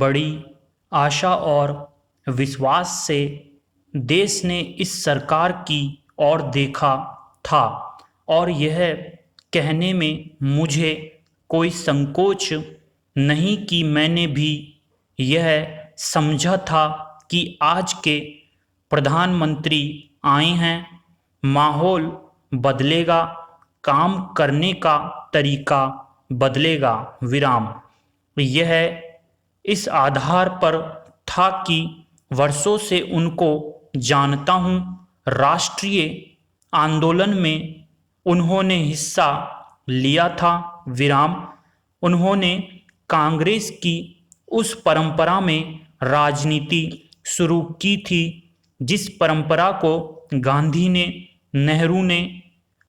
बड़ी आशा और विश्वास से देश ने इस सरकार की ओर देखा था और यह कहने में मुझे कोई संकोच नहीं कि मैंने भी यह समझा था कि आज के प्रधानमंत्री आए हैं, माहौल बदलेगा, काम करने का तरीका बदलेगा। विराम। यह इस आधार पर था कि वर्षों से उनको जानता हूं, राष्ट्रीय आंदोलन में उन्होंने हिस्सा लिया था। विराम। उन्होंने कांग्रेस की उस परंपरा में राजनीति शुरू की थी जिस परंपरा को गांधी ने, नेहरू ने,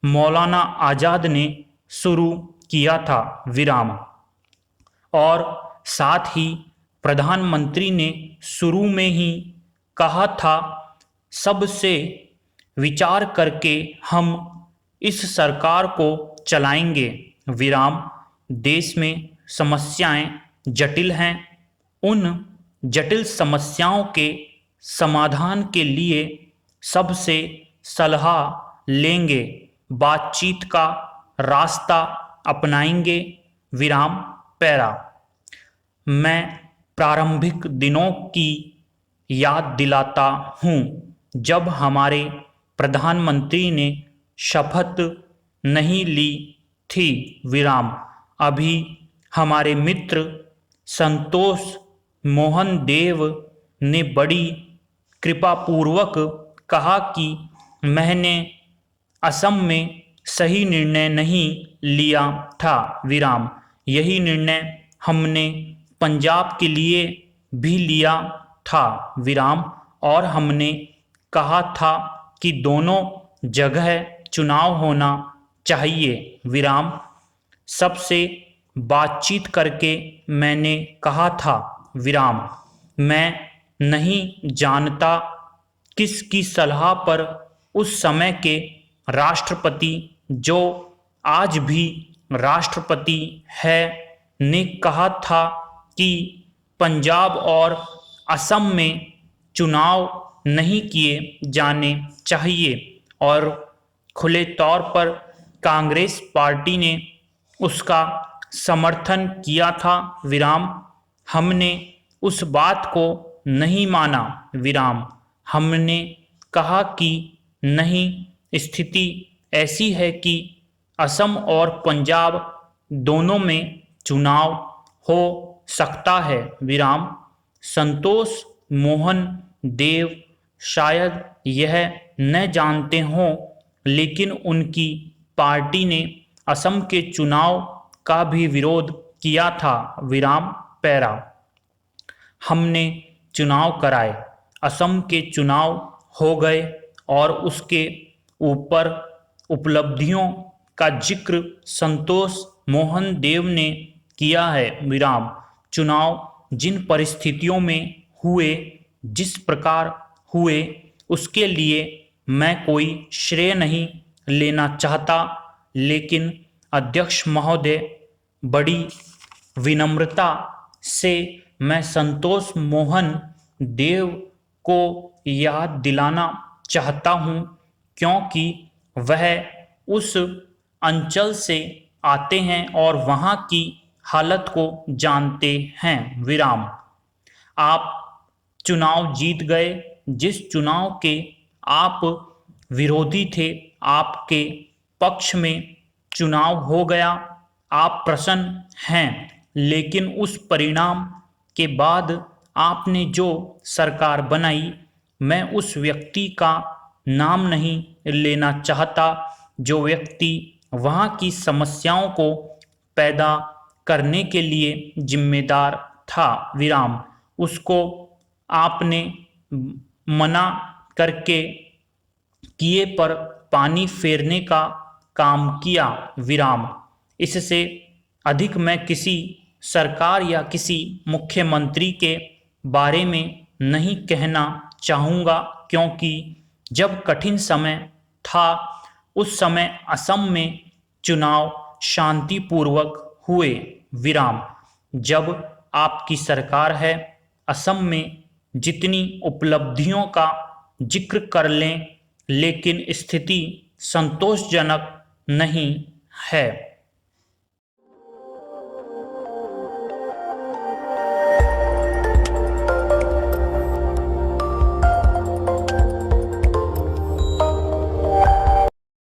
मौलाना आजाद ने शुरू किया था। विराम। और साथ ही प्रधानमंत्री ने शुरू में ही कहा था, सबसे विचार करके हम इस सरकार को चलाएंगे। विराम। देश में समस्याएं जटिल हैं। उन जटिल समस्याओं के समाधान के लिए सबसे सलाह लेंगे, बातचीत का रास्ता अपनाएंगे। विराम। पैरा। मैं प्रारंभिक दिनों की याद दिलाता हूँ जब हमारे प्रधानमंत्री ने शपथ नहीं ली थी। विराम। अभी हमारे मित्र संतोष मोहन देव ने बड़ी कृपापूर्वक कहा कि मैंने असम में सही निर्णय नहीं लिया था। विराम। यही निर्णय हमने पंजाब के लिए भी लिया था। विराम। और हमने कहा था कि दोनों जगह चुनाव होना चाहिए। विराम। सबसे बातचीत करके मैंने कहा था। विराम। मैं नहीं जानता किसकी सलाह पर उस समय के राष्ट्रपति, जो आज भी राष्ट्रपति है, ने कहा था कि पंजाब और असम में चुनाव नहीं किए जाने चाहिए और खुले तौर पर कांग्रेस पार्टी ने उसका समर्थन किया था। विराम। हमने उस बात को नहीं माना। विराम। हमने कहा कि नहीं, स्थिति ऐसी है कि असम और पंजाब दोनों में चुनाव हो सकता है। विराम। संतोष मोहन देव शायद यह न जानते हों, लेकिन उनकी पार्टी ने असम के चुनाव का भी विरोध किया था। विराम। पैरा। हमने चुनाव कराए, असम के चुनाव हो गए और उसके ऊपर उपलब्धियों का जिक्र संतोष मोहन देव ने किया है। विराम। चुनाव जिन परिस्थितियों में हुए, जिस प्रकार हुए, उसके लिए मैं कोई श्रेय नहीं लेना चाहता, लेकिन अध्यक्ष महोदय, बड़ी विनम्रता से मैं संतोष मोहन देव को याद दिलाना चाहता हूँ, क्योंकि वह उस अंचल से आते हैं और वहाँ की हालत को जानते हैं। विराम। आप चुनाव जीत गए, जिस चुनाव के आप विरोधी थे, आपके पक्ष में चुनाव हो गया, आप प्रसन्न हैं, लेकिन उस परिणाम के बाद आपने जो सरकार बनाई, मैं उस व्यक्ति का नाम नहीं लेना चाहता जो व्यक्ति वहाँ की समस्याओं को पैदा करने के लिए जिम्मेदार था। विराम। उसको आपने मना करके किए पर पानी फेरने का काम किया। विराम। इससे अधिक मैं किसी सरकार या किसी मुख्यमंत्री के बारे में नहीं कहना चाहूँगा, क्योंकि जब कठिन समय था उस समय असम में चुनाव शांतिपूर्वक हुए। विराम। जब आपकी सरकार है। असम में जितनी उपलब्धियों का जिक्र कर लें, लेकिन स्थिति संतोषजनक नहीं है।